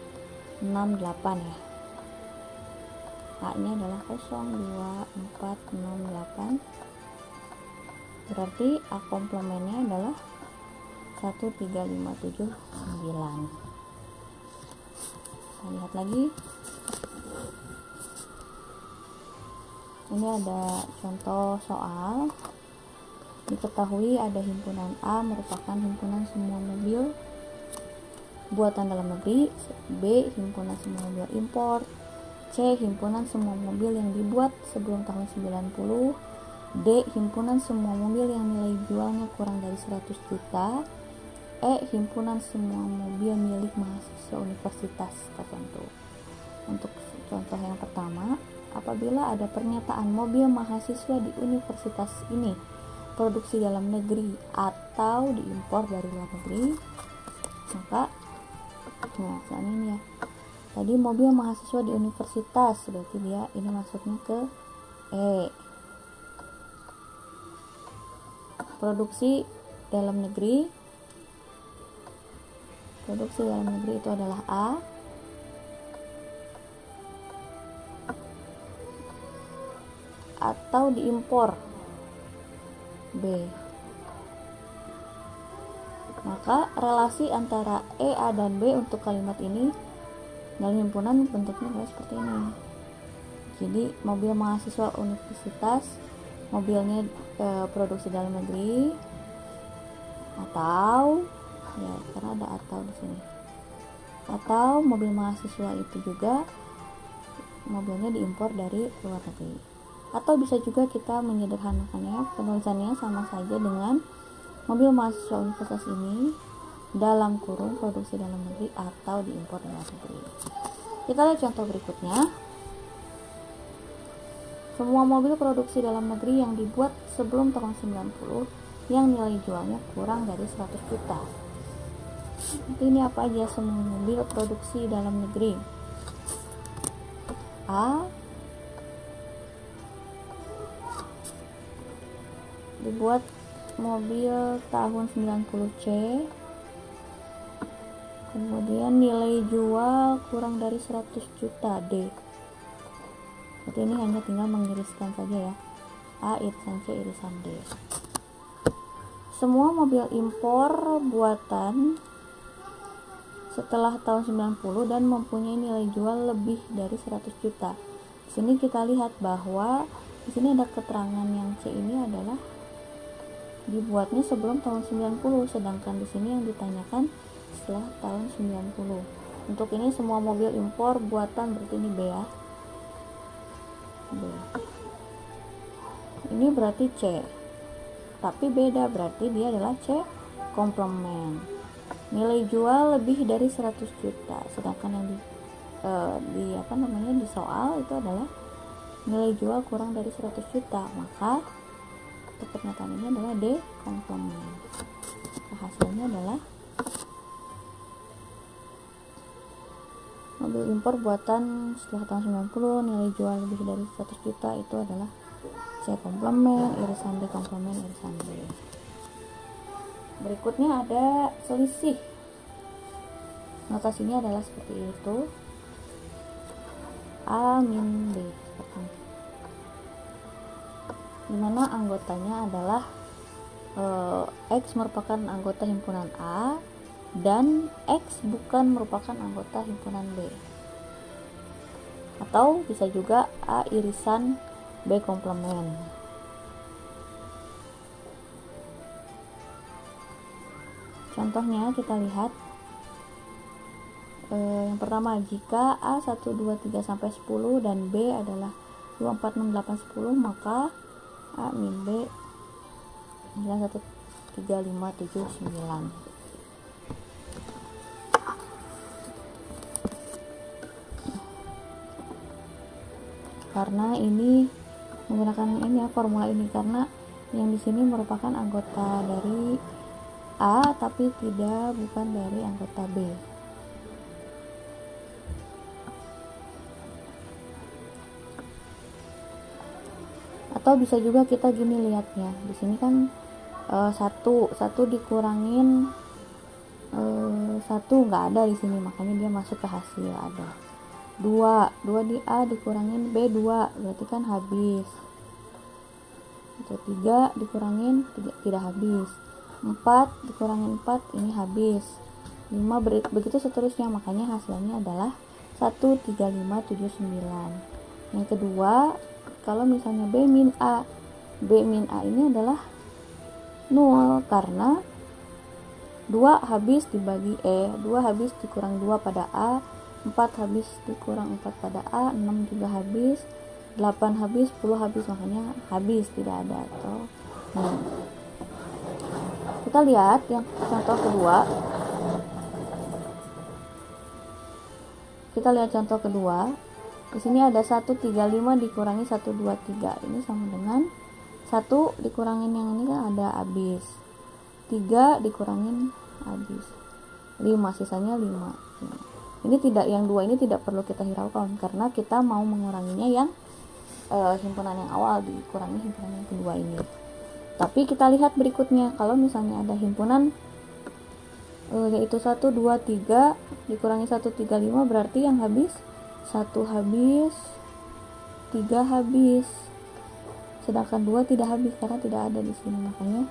6, 8 ya. A-nya adalah 0, 2, 4, 6, 8. Berarti A komplemennya adalah 1, 3, 5, 7, 9. Kita lihat lagi. Ini ada contoh soal. Diketahui ada himpunan A merupakan himpunan semua mobil buatan dalam negeri, B himpunan semua mobil impor, C himpunan semua mobil yang dibuat sebelum tahun 90, D himpunan semua mobil yang nilai jualnya kurang dari 100 juta, E himpunan semua mobil milik mahasiswa universitas tertentu. Untuk contoh yang pertama, apabila ada pernyataan mobil mahasiswa di universitas ini produksi dalam negeri atau diimpor dari luar negeri, maka nah misalnya ini ya, tadi mobil mahasiswa di universitas, berarti dia ini masuknya ke E. Produksi dalam negeri itu adalah A. Atau diimpor B. Maka relasi antara E, A, dan B untuk kalimat ini dalam himpunan bentuknya adalah seperti ini. Jadi mobil mahasiswa universitas, mobilnya produksi dalam negeri, atau ya karena ada atau di sini, atau mobil mahasiswa itu juga mobilnya diimpor dari luar negeri. Atau bisa juga kita menyederhanakannya, penulisannya sama saja dengan mobil mahasiswa universitas ini dalam kurung produksi dalam negeri atau diimpor dari luar negeri. Kita lihat contoh berikutnya. Semua mobil produksi dalam negeri yang dibuat sebelum tahun 90 yang nilai jualnya kurang dari 100 juta. Ini apa aja semua mobil produksi dalam negeri? A. Dibuat mobil tahun 90C, kemudian nilai jual kurang dari 100 juta D. Berarti ini hanya tinggal mengiriskan saja ya, A irisan C irisan D. Semua mobil impor buatan setelah tahun 90 dan mempunyai nilai jual lebih dari 100 juta. Di sini kita lihat bahwa di sini ada keterangan yang C ini adalah dibuatnya sebelum tahun 90, sedangkan di sini yang ditanyakan setelah tahun 90. Untuk ini semua mobil impor buatan, berarti ini B ya. B. Ini berarti C. Tapi beda, berarti dia adalah C komplement. Nilai jual lebih dari 100 juta, sedangkan yang di soal itu adalah nilai jual kurang dari 100 juta. Maka untuk pernyataan ini adalah D komplement. Hasilnya adalah mobil impor buatan setelah tahun 90 nilai jual lebih dari 100 juta itu adalah C komplement, irisan D komplement, irisan D. Berikutnya ada selisih. Notasinya adalah seperti itu. A min B, dimana anggotanya adalah X merupakan anggota himpunan A dan X bukan merupakan anggota himpunan B. Atau bisa juga A irisan B komplement. Contohnya kita lihat, yang pertama, jika A 1, 2, 3 sampai 10 dan B adalah 2, 4, 6, 8, 10, maka A min B 9, 1, 3, 5, 7, 9. Karena ini menggunakan ini ya, formula ini, karena yang di sini merupakan anggota dari A tapi bukan dari anggota B. Atau bisa juga kita gini lihatnya, di sini kan satu dikurangin satu nggak ada di sini, makanya dia masuk ke hasil. Ada dua di A dikurangin B 2, berarti kan habis. Atau 3 dikurangin 3, tidak habis. 4 dikurangin 4, ini habis. 5 begitu seterusnya, makanya hasilnya adalah 1, 3, 5, 7, 9. Yang kedua, kalau misalnya B min A ini adalah 0 karena 2 habis dibagi 2 habis dikurang 2 pada A, 4 habis dikurang 4 pada A, 6 juga habis, 8 habis, 10 habis, makanya habis, tidak ada. Atau kita lihat yang contoh kedua. Di sini ada 135 dikurangi 123. Ini sama dengan 1 dikurangin yang ini kan ada habis. 3 dikurangin habis. 5 sisanya 5. Ini tidak, yang 2 ini tidak perlu kita hiraukan karena kita mau menguranginya yang himpunan yang awal dikurangi himpunan yang kedua ini. Tapi kita lihat berikutnya, kalau misalnya ada himpunan yaitu 1, 2, 3 dikurangi 135, berarti yang habis 1 habis, 3 habis, sedangkan 2 tidak habis karena tidak ada di sini, makanya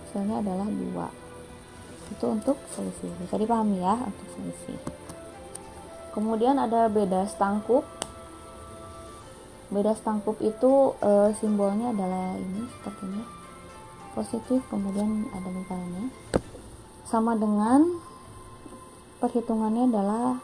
hasilnya adalah 2. Itu untuk selisih, bisa dipahami ya untuk selisih. Kemudian ada beda stangkup. Beda stangkup itu simbolnya adalah ini sepertinya positif, kemudian ada lingkarannya. Sama dengan perhitungannya adalah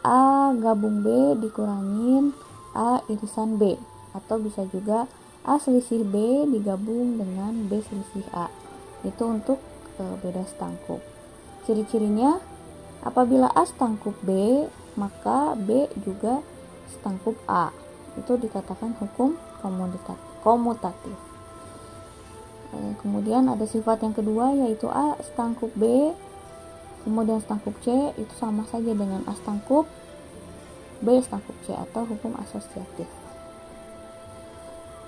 A gabung B dikurangin A irisan B, atau bisa juga A selisih B digabung dengan B selisih A. Itu untuk beda stangkup. Ciri-cirinya, apabila A stangkup B, maka B juga stangkup A. Itu dikatakan hukum komutatif. Kemudian ada sifat yang kedua, yaitu A stangkup B kemudian stangkup C, itu sama saja dengan A stangkup B stangkup C, atau hukum asosiatif.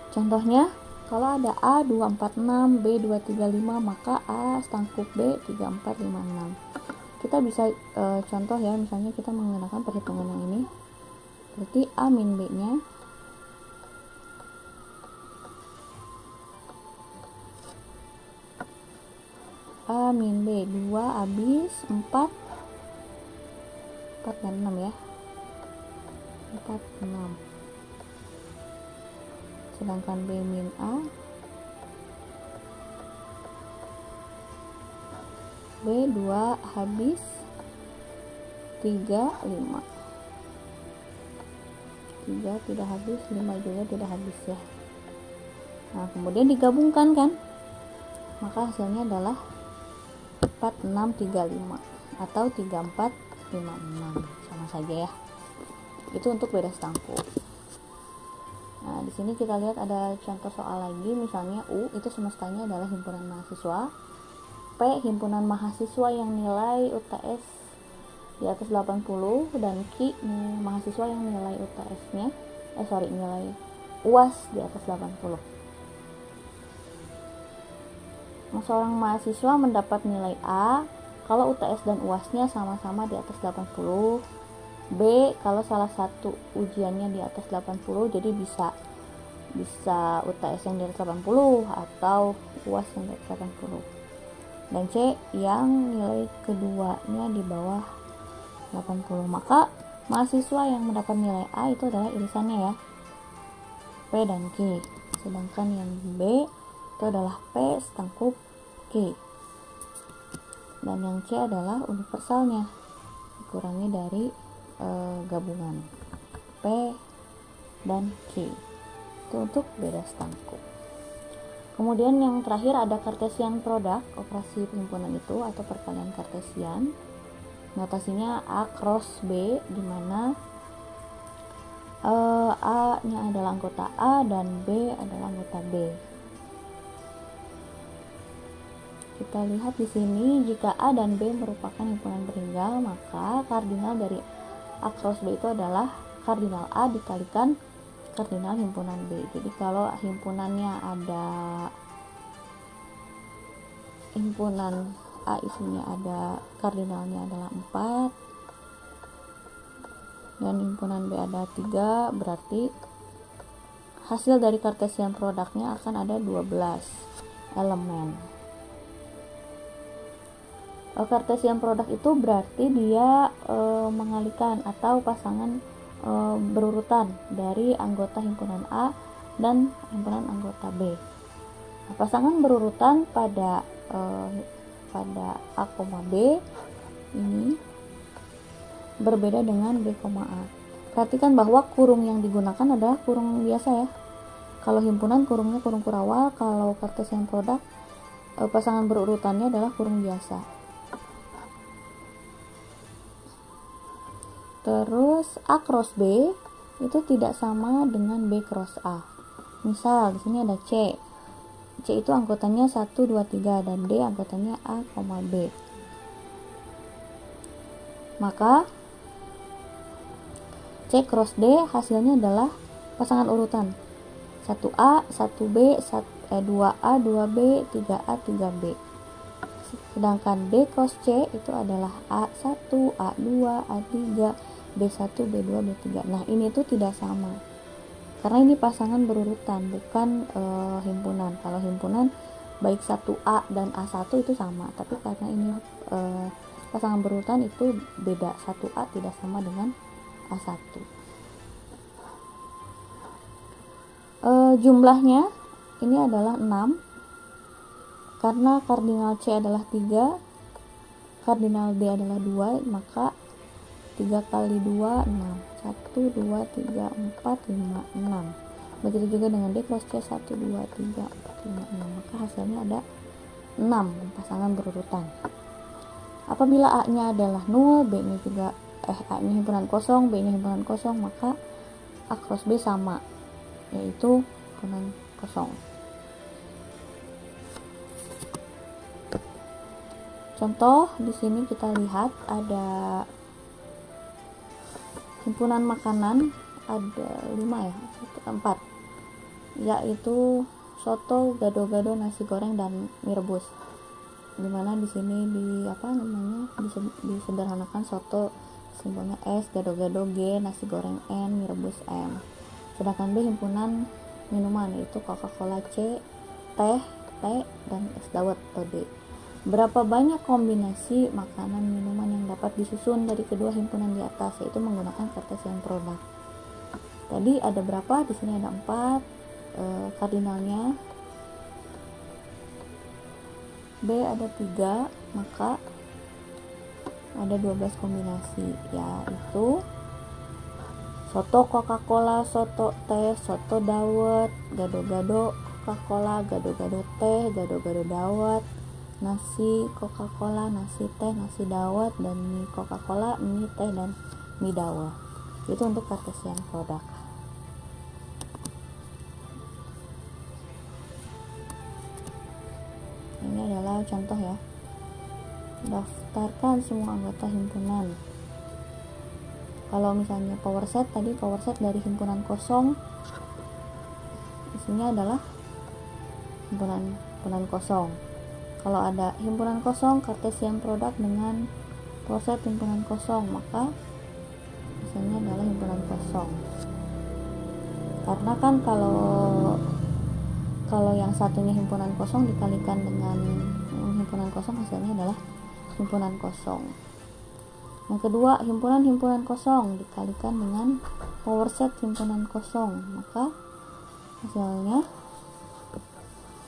Contohnya, kalau ada A 246 B 235, maka A stangkup B 3456. Kita bisa contoh ya, misalnya kita menggunakan perhitungan yang ini, berarti A min B nya A min B 2 habis 4 dan 6 ya, 4, 6. Sedangkan B min A B 2 habis 3, 5. 3 tidak habis, 5 juga tidak habis ya. Nah, kemudian digabungkan kan, maka hasilnya adalah 4635 atau 3456, sama saja ya. Itu untuk beda stangkup. Nah, di sini kita lihat ada contoh soal lagi, misalnya U itu semestanya adalah himpunan mahasiswa, P himpunan mahasiswa yang nilai UTS di atas 80, dan Q mahasiswa yang nilai UTS-nya nilai UAS di atas 80. seorang mahasiswa mendapat nilai A kalau UTS dan UASnya sama-sama di atas 80. B kalau salah satu ujiannya di atas 80, jadi bisa UTS yang di atas 80 atau UAS yang di atas 80. Dan C yang nilai keduanya di bawah 80. Maka mahasiswa yang mendapat nilai A itu adalah irisannya ya, P dan Q. Sedangkan yang B itu adalah P setengkup Q. Dan yang C adalah universalnya, dikurangi dari gabungan P dan Q. Itu untuk beda setangkup. Kemudian yang terakhir ada Cartesian product, operasi penghimpunan itu atau perkalian Cartesian. Notasinya A cross B, di mana A nya adalah anggota A dan B adalah anggota B. Kita lihat di sini, jika A dan B merupakan himpunan beringgal, maka kardinal dari A cross B itu adalah kardinal A dikalikan kardinal himpunan B. Jadi kalau himpunannya ada, himpunan A isinya ada, kardinalnya adalah 4 dan himpunan B ada 3, berarti hasil dari Cartesian produknya akan ada 12 elemen. Cartesian product itu berarti dia mengalikan atau pasangan berurutan dari anggota himpunan A dan himpunan anggota B. Nah, pasangan berurutan pada A, B ini berbeda dengan B, A. Perhatikan bahwa kurung yang digunakan adalah kurung biasa ya. Kalau himpunan kurungnya kurung Kurawal, kalau Cartesian product pasangan berurutannya adalah kurung biasa. Terus A cross B itu tidak sama dengan B cross A. Misal di sini ada C. C itu anggotanya 1, 2, 3 dan D anggotanya A, B. Maka C cross D hasilnya adalah pasangan urutan 1A, 1B, 2A, 2B, 3A, 3B. Sedangkan B cross C itu adalah A1, A2, A3, B1, B2, B3. Nah, ini tuh tidak sama. Karena ini pasangan berurutan, bukan himpunan. Kalau himpunan baik 1A dan A1 itu sama, tapi karena ini pasangan berurutan itu beda. 1A tidak sama dengan A1. Jumlahnya ini adalah 6. Karena kardinal C adalah 3, kardinal D adalah 2, maka 3 kali 2, 6. 1, 2, 3, 4, 5, 6. Begitu juga dengan D cross C, 1, 2, 3, 4, 5, 6. Maka hasilnya ada 6 pasangan berurutan. Apabila A-nya adalah 0, B-nya juga A-nya himpunan kosong, B-nya himpunan kosong, maka A cross B sama, yaitu himpunan kosong. Contoh di sini kita lihat ada himpunan makanan, ada 5 ya, 4, yaitu soto, gado-gado, nasi goreng dan mie rebus. Dimana di sini disederhanakan soto simbolnya S, gado-gado G, nasi goreng N, mie rebus M. Sedangkan B himpunan minuman, yaitu Coca-Cola C, teh, T, dan es dawet atau D. Berapa banyak kombinasi makanan minuman yang dapat disusun dari kedua himpunan di atas, yaitu menggunakan Cartesian product. Tadi ada berapa? Di sini ada 4 kardinalnya. B ada 3, maka ada 12 kombinasi, yaitu soto Coca-Cola, soto teh, soto dawet, gado-gado Coca-Cola, gado-gado teh, gado-gado dawet, nasi Coca-Cola, nasi teh, nasi dawet, dan mie Coca-Cola, mie teh, dan mie dawet. Itu untuk Cartesian product. Ini adalah contoh ya. Daftarkan semua anggota himpunan. Kalau misalnya power set, tadi power set dari himpunan kosong, isinya adalah himpunan kosong. Kalau ada himpunan kosong Cartesian product dengan power set himpunan kosong, maka hasilnya adalah himpunan kosong. Karena kan kalau yang satunya himpunan kosong dikalikan dengan himpunan kosong, hasilnya adalah himpunan kosong. Yang kedua, himpunan kosong dikalikan dengan power set himpunan kosong, maka hasilnya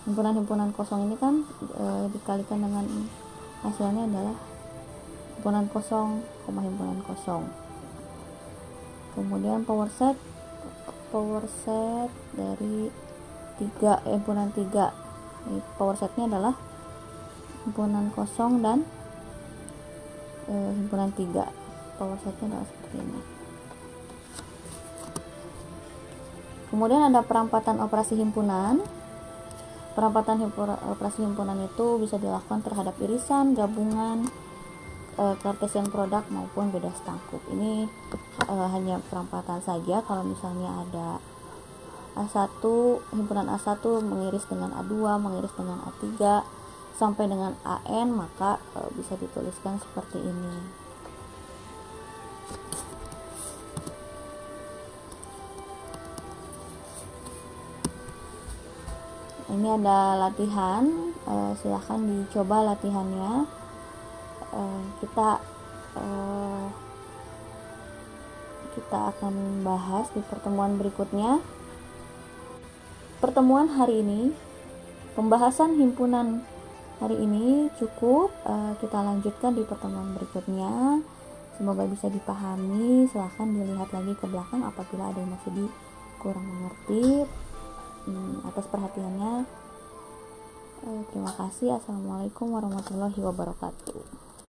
himpunan kosong ini kan dikalikan dengan hasilnya adalah himpunan kosong, himpunan kosong. Kemudian power set dari himpunan 3. Power setnya adalah himpunan kosong dan himpunan 3. Power setnya adalah seperti ini. Kemudian ada perampatan operasi himpunan. Perampatan operasi himpunan itu bisa dilakukan terhadap irisan, gabungan, Cartesian product maupun beda stangkuk. Ini hanya perampatan saja. Kalau misalnya ada A1, himpunan A1 mengiris dengan A2, mengiris dengan A3 sampai dengan AN, maka bisa dituliskan seperti ini. Ini ada latihan, silahkan dicoba latihannya. Kita akan bahas di pertemuan berikutnya. Pertemuan hari ini, pembahasan himpunan hari ini cukup. Kita lanjutkan di pertemuan berikutnya. Semoga bisa dipahami. Silahkan dilihat lagi ke belakang apabila ada yang masih kurang mengerti. Atas perhatiannya, terima kasih. Assalamualaikum warahmatullahi wabarakatuh.